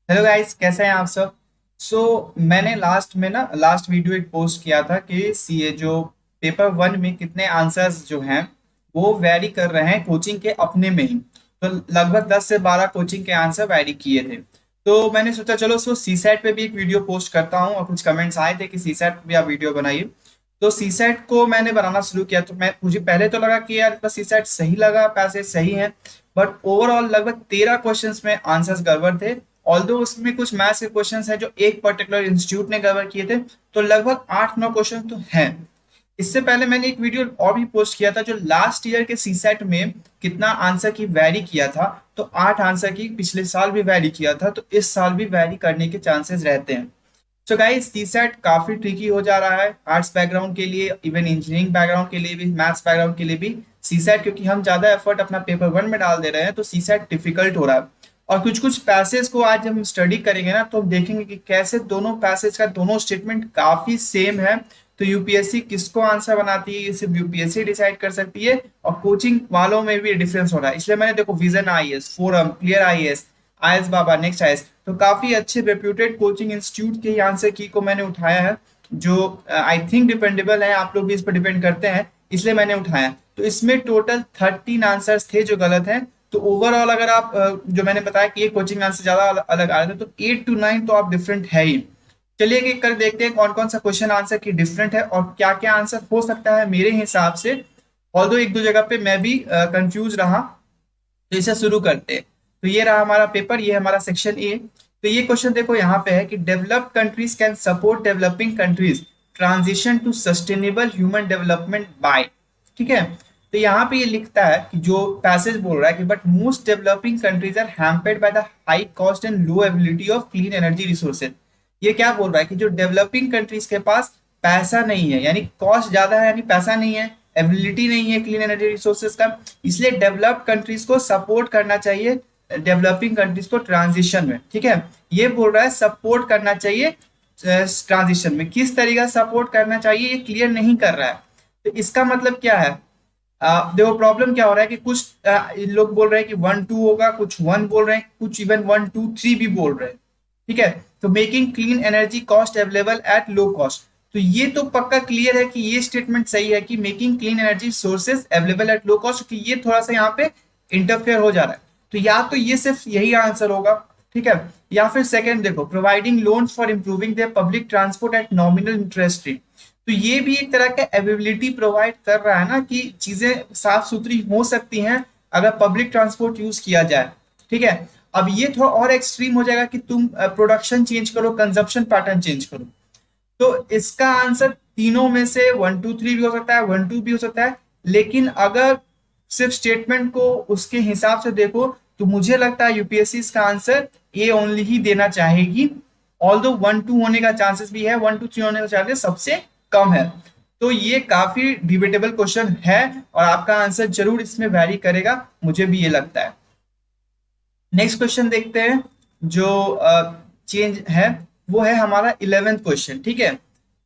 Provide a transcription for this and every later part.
Hello guys, कैसे हैं आप सब। मैंने लास्ट वीडियो एक पोस्ट किया था कि सीए जो पेपर वन में कितने आंसर्स जो हैं वो वैरी कर रहे हैं कोचिंग के अपने में ही। तो लगभग 10 से 12 कोचिंग के आंसर वैरी किए थे। तो मैंने सोचा चलो सी सेट पे भी एक वीडियो पोस्ट करता हूँ, और कुछ कमेंट्स आए थे कि सी सेट पे भी आप वीडियो बनाइए। तो सी सेट को मैंने बनाना शुरू किया, तो मैं मुझे पहले तो लगा कि यार सी सेट सही लगा, पैसे सही हैं। बट ओवरऑल लगभग 13 क्वेश्चंस में आंसर्स गड़बड़ थे। ऑल्दो उसमें कुछ मैथ्स के क्वेश्चंस हैं जो एक पर्टिकुलर इंस्टीट्यूट ने कवर किए थे। तो लगभग 8-9 क्वेश्चन तो हैं। इससे पहले मैंने एक वीडियो और भी पोस्ट किया था जो लास्ट ईयर के सीसेट में कितना आंसर की वैरी किया था। तो 8 आंसर की पिछले साल भी वैरी किया था, तो इस साल भी वैरी करने के चांसेस रहते हैं। सो गाइस, सीसेट काफी ट्रिकी हो जा रहा है आर्ट्स बैकग्राउंड के लिए, इवन इंजीनियरिंग बैकग्राउंड के लिए भी, मैथ्स बैकग्राउंड के लिए भी। सीसेट क्योंकि हम ज्यादा एफर्ट अपना पेपर वन में डाल दे रहे हैं, तो सीसेट डिफिकल्ट हो रहा है। और कुछ कुछ पैसेज को आज हम स्टडी करेंगे ना, तो हम देखेंगे कि कैसे दोनों पैसेज का दोनों स्टेटमेंट काफी सेम है। तो यूपीएससी किसको आंसर बनाती है ये सिर्फ यूपीएससी डिसाइड कर सकती है, और कोचिंग वालों में भी डिफरेंस हो रहा है। इसलिए मैंने देखो vision IAS, forum, clear IAS, IAS Baba, next IAS, तो काफी अच्छे रेप्यूटेड कोचिंग इंस्टीट्यूट के आंसर की को मैंने उठाया है, जो आई थिंक डिपेंडेबल है। आप लोग भी इस पर डिपेंड करते हैं, इसलिए मैंने उठाया। तो इसमें टोटल 13 आंसर्स थे जो गलत हैं। तो ओवरऑल अगर आप जो मैंने बताया कि एक कोचिंग आंसर ज्यादा अलग आ रहे थे, तो 8 to 9 तो आप डिफरेंट है ही। चलिए एक कर देखते हैं कौन कौन सा क्वेश्चन आंसर की डिफरेंट है और क्या क्या आंसर हो सकता है मेरे हिसाब से। ऑल्दो एक दो जगह पे मैं भी कंफ्यूज रहा। तो इसे शुरू करते हैं। तो ये रहा हमारा पेपर, ये हमारा सेक्शन ए। तो ये क्वेश्चन देखो यहाँ पे है कि developed countries can support developing countries transition to sustainable human development by. ठीक है। तो यहाँ पे ये लिखता है कि जो पैसेज बोल रहा है कि but most developing countries are hampered by the high cost and low ability of clean energy resources. ये क्या बोल रहा है कि जो डेवलपिंग कंट्रीज के पास पैसा नहीं है, यानी कॉस्ट ज्यादा है, यानी पैसा नहीं है, एबिलिटी नहीं है क्लीन एनर्जी रिसोर्सेज का, इसलिए डेवलप्ड कंट्रीज को सपोर्ट करना चाहिए डेवलपिंग कंट्रीज को ट्रांजिशन में। ठीक है। ये बोल रहा है सपोर्ट करना चाहिए ट्रांजिशन में। किस तरीके से सपोर्ट करना चाहिए ये क्लियर नहीं कर रहा है। तो इसका मतलब क्या है। देखो प्रॉब्लम क्या हो रहा है कि कुछ लोग बोल रहे हैं कि 1-2 होगा, कुछ 1 बोल रहे हैं, कुछ इवन 1-2-3 भी बोल रहे हैं। ठीक है। तो making clean energy cost available at low cost. तो ये तो पक्का क्लियर है कि ये स्टेटमेंट सही है कि making clean energy sources available at low cost, कि ये थोड़ा सा यहाँ पे इंटरफेयर हो जा रहा है। तो या तो ये सिर्फ यही आंसर होगा। ठीक है। या फिर सेकंड देखो, providing loans for improving their public transport at nominal interest rate. तो ये भी एक तरह का अवेलेबिलिटी प्रोवाइड कर रहा है ना, कि चीजें साफ सुथरी हो सकती हैं अगर पब्लिक ट्रांसपोर्ट यूज किया जाए। ठीक है। अब ये थोड़ा और एक्सट्रीम हो जाएगा कि तुम प्रोडक्शन चेंज करो, कंजप्शन पैटर्न चेंज करो। तो इसका आंसर तीनों में से 1-2-3 भी हो सकता है, 1-2 भी हो सकता है। लेकिन अगर सिर्फ स्टेटमेंट को उसके हिसाब से देखो, तो मुझे लगता है यूपीएससी इसका आंसर ए ओनली ही देना चाहेगी। ऑल्दो 1-2 होने का चांसेस भी है, 1-2-3 होने का चांसेस सबसे कम है। तो ये काफी डिबेटेबल क्वेश्चन है, और आपका आंसर जरूर इसमें वैरी करेगा, मुझे भी ये लगता है। नेक्स्ट क्वेश्चन देखते हैं जो चेंज है, वो है हमारा 11th क्वेश्चन। ठीक है।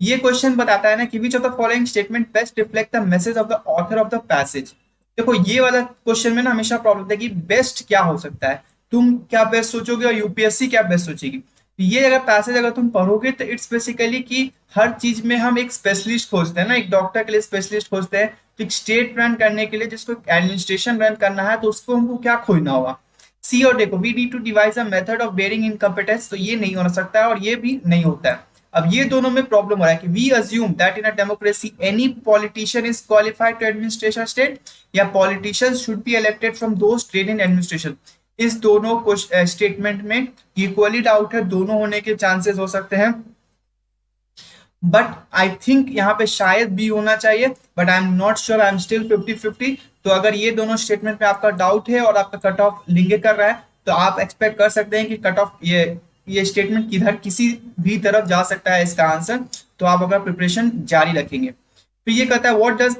ये क्वेश्चन बताता है ना कि which of the following statement best reflect the message of the author of the passage. देखो ये वाला क्वेश्चन में ना हमेशा प्रॉब्लम है कि बेस्ट क्या हो सकता है, तुम क्या बेस्ट सोचोगे और यूपीएससी क्या बेस्ट सोचेगी। तो ये अगर पैसेज अगर तुम पढ़ोगे तो इट्स बेसिकली कि हर चीज में हम एक स्पेशलिस्ट खोजते हैं ना, एक डॉक्टर के लिए स्पेशलिस्ट खोजते हैं। तो एक स्टेट रन करने के लिए, जिसको एडमिनिस्ट्रेशन रन करना है, तो उसको हमको क्या खोजना होगा। सी और देखो, we need to devise a method of bearing incompetence. तो ये नहीं हो सकता है, और ये भी नहीं होता है। अब ये दोनों में प्रॉब्लम हो रहा है कि we assume that in a democracy any politician is qualified to administration state, या politicians should be elected from those train in administration. इस दोनों स्टेटमेंट में इक्वली डाउट है, दोनों होने के चांसेस हो सकते हैं। बट आई थिंक यहाँ पे शायद बी होना चाहिए, but I am not sure, I am still 50-50। तो अगर ये दोनों स्टेटमेंट पे आपका डाउट है और आपका कट ऑफ लिंक कर रहा है, तो आप एक्सपेक्ट कर सकते हैं कि कट ऑफ ये स्टेटमेंट किधर किसी भी तरफ जा सकता है इसका आंसर। तो आप अपना प्रिपरेशन जारी रखेंगे। तो ये कहता है what does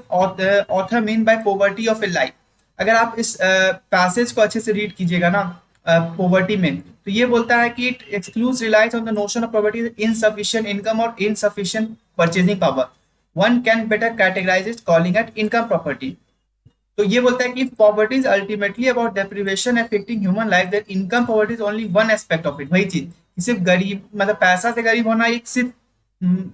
author mean by poverty of A life. अगर आप इस पैसेज को अच्छे से रीड कीजिएगा ना, पॉवर्टी में, तो ये बोलता है कि it excludes relies on the notion of poverty, insufficient income और insufficient purchasing power. One can better categorize it calling it income property. तो ये बोलता है कि poverty is ultimately about deprivation affecting human life, that income poverty is only one aspect of it. वही चीज कि सिर्फ गरीब मतलब पैसा से गरीब होना एक सिर्फ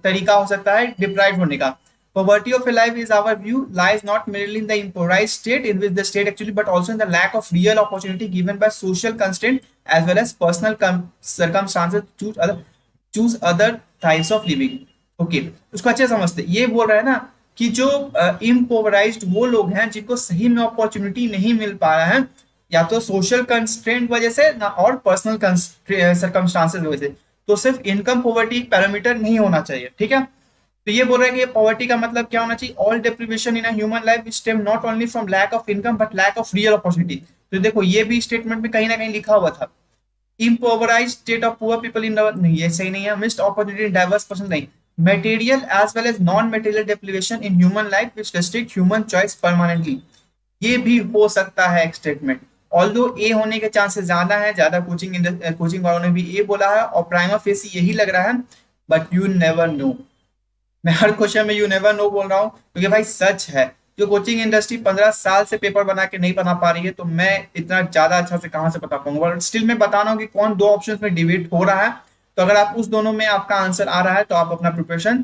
तरीका हो सकता है डिप्राइव होने का। Poverty of a life is our view lies not merely in the impoverished state in which the state actually, but also in the lack of real opportunity given by social constraint as well as personal circumstances to choose other types of living। Okay उसको अच्छे समझते, ये बोल रहा है ना कि जो इम्पोवराइज्ड वो लोग हैं जिनको सही में अपॉर्चुनिटी नहीं मिल पा रहा है, या तो सोशल कंस्ट्रेंट वजह से ना और पर्सनल सर्कमस्टांसेस की वजह से। तो सिर्फ इनकम पॉवर्टी एक पैरामीटर नहीं होना चाहिए, ठीक है। तो ये बोल रहा है कि पॉवर्टी का मतलब क्या होना चाहिए, all deprivation in human life stem not only from lack of income but lack of real opportunity. तो देखो ये भी स्टेटमेंट में कहीं ना कहीं लिखा हुआ था, impoverished state of poor people in our, नहीं ये सही नहीं है, missed opportunity in diverse person नहीं, material as well as non material deprivation in human life which restrict human choice permanently। ये भी हो सकता है एक स्टेटमेंट, ऑल्दो ए होने के चांसेस ज्यादा है, ज्यादा कोचिंग वालों ने भी ए बोला है और प्राइमा फेसी यही लग रहा है, बट यू नेवर नो। मैं हर क्वेश्चन में यू नेवर नो बोल रहा हूँ क्योंकि भाई सच है, जो कोचिंग इंडस्ट्री 15 साल से पेपर बना के नहीं बना पा रही है, तो मैं इतना ज्यादा अच्छा से कहां से बता पाऊंगा, बट स्टिल मैं बता रहा हूँ कि कौन दो ऑप्शन में डिबेट हो रहा है। तो अगर आप उस दोनों में आपका आंसर आ रहा है तो आप अपना प्रिपरेशन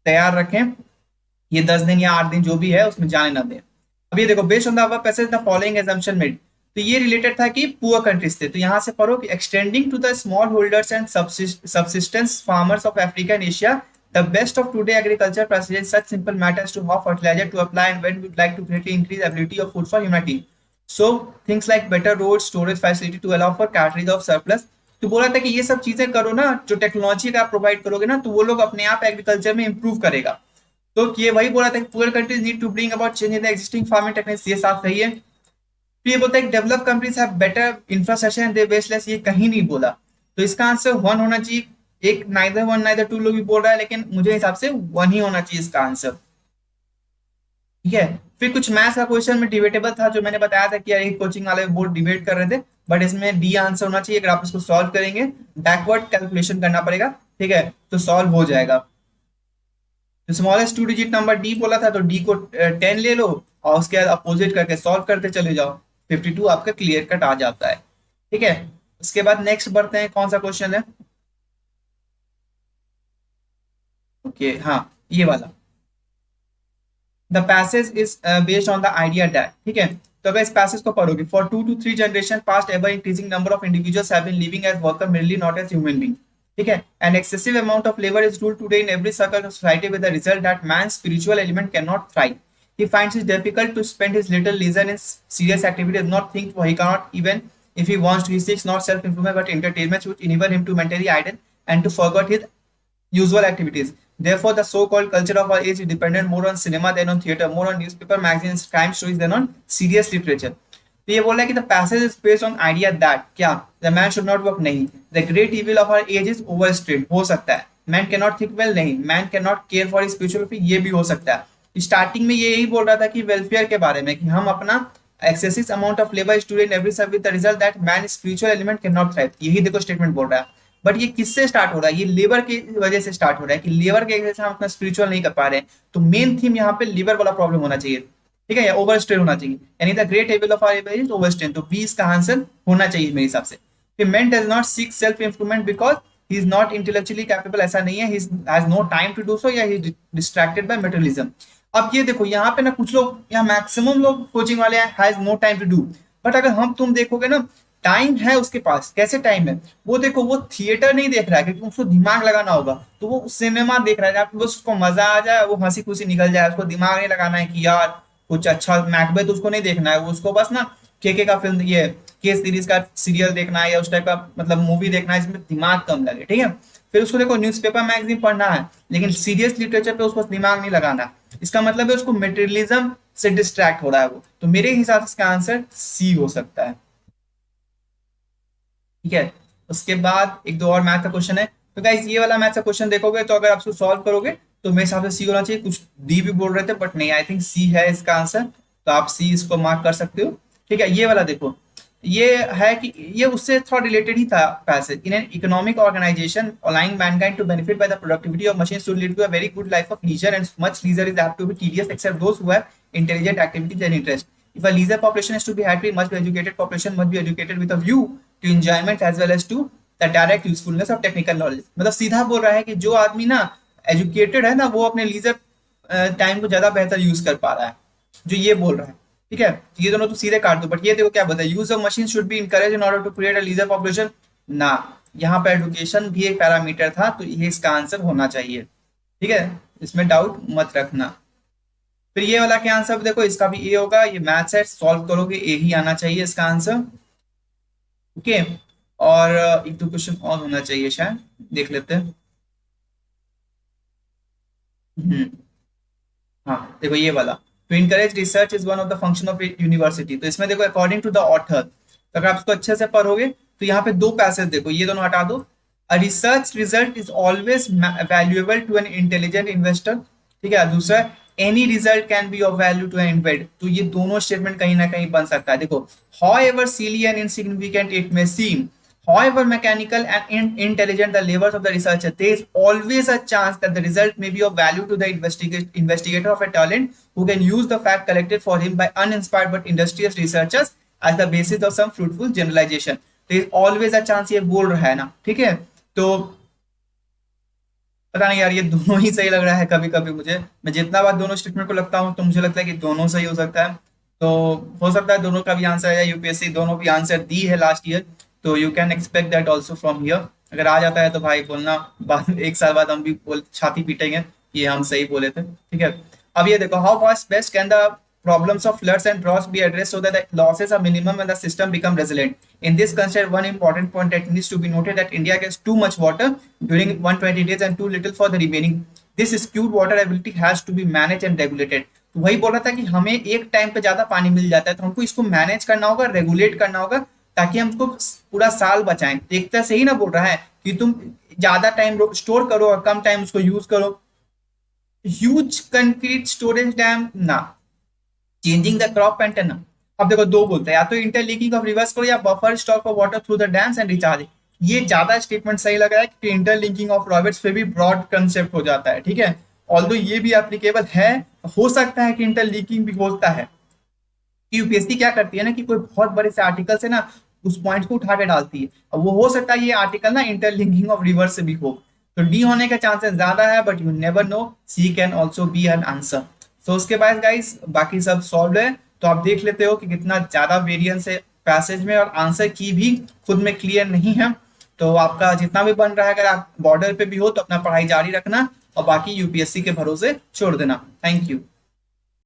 तैयार रखें, ये 10 दिन या 8 दिन जो भी है उसमें जाने ना दें। अब ये देखो, based on the above passage the following assumption made, तो ये रिलेटेड था कि पुअर कंट्रीज थे, तो यहां से पढ़ो कि extending to the small holders and subsistence farmers of Africa and Asia the best of today agriculture presents such simple matters to how fertilizer to apply and when we'd like to greatly increase ability of food for humanity, so things like better roads, storage facility to allow for carriage of surplus। तो बोला था कि ये सब चीजें करो ना, जो टेक्नोलॉजी का प्रोवाइड करोगे ना, तो वो लोग अपने आप एग्रीकल्चर में इंप्रूव करेगा। तो ये वही बोला था कि poor countries need to bring about change in the existing farming techniques, ये साफ सही है। तो ये बोलता है कि develop countries have better infrastructure and they waste less, ये कहीं नहीं बोला, तो इसका आंसर वन होना चाहिए। एक नाइदर वन नाइदर टू लोग भी बोल रहा है, लेकिन मुझे हिसाब से वन ही होना चाहिए इसका आंसर, ठीक है। फिर कुछ मैथ्स का क्वेश्चन में डिबेटेबल था, जो मैंने बताया था कि यार एक कोचिंग वाले बोर्ड डिबेट कर रहे थे, बट इसमें डी आंसर होना चाहिए। अगर आप इसको सॉल्व करेंगे, बैकवर्ड कैलकुलेशन करना पड़ेगा, ठीक है, तो सॉल्व हो जाएगा। तो स्मॉलेस्ट 2 डिजिट नंबर डी बोला था, तो डी को 10 ले लो और उसके बाद अपोजिट करके सॉल्व करते चले जाओ, 52 आपका क्लियर कट आ जाता है, ठीक है। उसके बाद नेक्स्ट बढ़ते हैं, कौन सा क्वेश्चन है, ओके हाँ ये वाला, the passage is based on the idea that, ठीक है। तो अगर इस पैसेज को पढ़ोगे, for 2 to 3 generation past ever increasing number of individuals have been living as worker mainly not as human being, ठीक है, and excessive amount of labour is ruled today in every circle of society with the result that man spiritual element can not thrive, he finds it difficult to spend his little leisure in serious activities, not think for he cannot even if he wants to, he seeks not self improvement but entertainment which enable him to maintain idle and to forget his usual activities। Therefore, the so-called culture of our age is dependent more on cinema than on theater, more on newspaper, magazines, crime stories than on serious literature। तो ये बोल रहा है कि the passage is based on idea that क्या the man should not work, नहीं, the great evil of our age is overstrained, हो सकता है, man cannot think well, नहीं, man cannot care for his spiritual welfare, ये भी हो सकता है। स्टार्टिंग में ये यही बोल रहा था कि वेलफेयर के बारे में, कि हम अपना excessive amount of labour student every serve with the result that man spiritual element can not thrive, यही देखो स्टेटमेंट बोल रहा है। बट ये किससे स्टार्ट हो रहा है, ये लेबर की वजह से स्टार्ट हो रहा है, कि लेबर के वजह से हम अपना स्पिरिचुअल नहीं कर पा रहे हैं। तो मेन थीम यहाँ पे लेबर वाला प्रॉब्लम होना चाहिए, ठीक है, या ओवर स्ट्रेन होना चाहिए, यानी the great evil of our is over strain, तो बी इसका आंसर होना चाहिए मेरे हिसाब से। Man does not seek self improvement because he is not intellectually capable, ऐसा नहीं है, he has no time to do so, या ही डिस्ट्रैक्टेड बाय मटेरियलिज्म। अब ये देखो यहाँ पे ना कुछ लोग, यहाँ मैक्सिमम लोग कोचिंग वाले has no time to do, but अगर हम तुम देखोगे ना, टाइम है उसके पास, कैसे टाइम है, वो देखो वो थिएटर नहीं देख रहा है क्योंकि उसको दिमाग लगाना होगा, तो वो सिनेमा देख रहा है जहाँ बस उसको मजा आ जाए, वो हंसी खुशी निकल जाए, उसको दिमाग नहीं लगाना है कि यार कुछ अच्छा मैकबेथ उसको नहीं देखना है, वो उसको बस ना के का फिल्म, ये के सीरीज का सीरियल देखना है, या उस टाइप का मतलब मूवी देखना है जिसमें दिमाग कम लगे, ठीक है। फिर उसको देखो न्यूज़पेपर मैगजीन पढ़ना है, लेकिन सीरियस लिटरेचर पे उसको दिमाग नहीं लगाना, इसका मतलब है उसको मटेरियलिज्म से डिस्ट्रैक्ट हो रहा है वो। तो मेरे हिसाब से इसका आंसर सी हो सकता है, ठीक है। उसके बाद एक दो और मैथ का क्वेश्चन है, तो गाइस ये वाला मैथ का क्वेश्चन देखोगे तो अगर आप उसको सॉल्व करोगे तो मेरे हिसाब से सी होना चाहिए, कुछ डी भी बोल रहे थे बट नहीं, आई थिंक सी है इसका आंसर, तो आप सी इसको मार्क कर सकते हो, ठीक है। ये वाला देखो, ये है कि ये उससे थोड़ा रिलेटेड ही था passage, in an economic organization allowing mankind to benefit by the productivity of machines to lead to a very good life of leisure and much leisure is have to be tedious except those who have intelligent activities and interest. If a leisure population is to be happy, must be educated population must be educated with a view to enjoyment as well as to the direct usefulness of technical knowledge. मतलब सीधा बोल रहा है कि जो आदमी ना educated है ना वो अपने लीजर टाइम को ज्यादा बेहतर यूज कर पा रहा है, जो ये बोल रहा है। ठीक है, ये दोनों तो सीधे काट दो, बट ये देखो क्या बोलता है, use of machine should be encourage in order to create a leisure population ना, यहाँ पर एडुकेशन भी एक पैरामीटर था, तो ये इसका आंसर होना चाहिए। ठीक है, इसमें डाउट मत रखना। फिर ये वाला क्या आंसर देखो, इसका भी ए होगा, ये मैथ्स है, सॉल्व करोगे ए ही आना चाहिए इसका आंसर। ओके, और एक दो क्वेश्चन और होना चाहिए शायद, देख लेते हैं। हम्म, हाँ देखो ये वाला, to encourage research is one of the function of university. तो इसमें देखो अकॉर्डिंग टू द ऑथर, तो अगर आप इसको अच्छे से पढ़ोगे तो यहाँ पे दो पैसेज देखो, ये दोनों हटा दो। A research result is always valuable to an intelligent investor. ठीक है, दूसरा any result can be of value to an investor. तो ये दोनों स्टेटमेंट कहीं ना कहीं बन सकता है। देखो, however silly and insignificant it may seem, however mechanical and intelligent the labors of the researcher, there is always a chance that the result may be of value to the investigator of a talent who can use the fact collected for him by uninspired but industrious researchers as the basis of some fruitful generalization. There is always a chance, ये बोल रहा है ना। ठीक है, तो पता नहीं यार, ये दोनों ही सही लग रहा है। कभी कभी मुझे, मैं जितना बार दोनों स्टेटमेंट को लगता हूँ तो मुझे लगता है कि दोनों सही हो सकता है। तो हो सकता है दोनों का भी आंसर है, यूपीएससी दोनों भी आंसर दी है लास्ट ईयर, तो you can expect that also from here. अगर आ जाता है तो भाई बोलना, बाद एक साल बाद हम भी छाती पीटेंगे ये हम सही बोले थे। ठीक है, अब ये देखो, how fast best can the problems of floods and droughts be addressed so that the losses are minimum and the system become resilient. In this concept, one important point that needs to be noted that India gets too much water during 120 days and too little for the remaining. This skewed water ability has to be managed and regulated. तो वही बोल रहा था कि हमें एक time पे ज्यादा पानी मिल जाता है, तो हमको इसको मैनेज करना होगा, रेगुलेट करना होगा, ताकि हमको पूरा साल बचाएं। एक तरह से ही ना बोल रहा है कि तुम ज्यादा टाइम स्टोर करो और कम टाइम उसको यूज करो। ह्यूज कंक्रीट स्टोरेज डैम ना, चेंजिंग द क्रॉप पैटर्न। अब देखो दो बोलते हैं, या तो इंटरलीकिंग ऑफ रिवर्स करो या buffer stock of water through the dams and recharge. ये ज्यादा स्टेटमेंट सही लग रहा है कि इंटरलिंकिंग ऑफ रॉबर्ट्स पे भी ब्रॉड कंसेप्ट हो जाता है। ठीक है, ऑल्दो ये भी एप्लीकेबल है, हो सकता है कि इंटरलिंकिंग भी होता है। यूपीएससी क्या करती है ना कि कोई बहुत बड़े से आर्टिकल से ना उस पॉइंट को उठा के डालती है, अब वो हो सकता है ये आर्टिकल ना इंटरलिंकिंग ऑफ रिवर्स से भी हो, तो डी होने का चांसेस ज्यादा है, but you never know, C can also be an answer. तो उसके बाद गाइस बाकी सब सॉल्व है, तो आप देख लेते हो कि कितना ज्यादा वेरिएंस है पैसेज में, और आंसर की भी खुद में क्लियर नहीं है। तो आपका जितना भी बन रहा है, अगर आप बॉर्डर पे भी हो तो अपना पढ़ाई जारी रखना और बाकी यूपीएससी के भरोसे छोड़ देना। Thank you.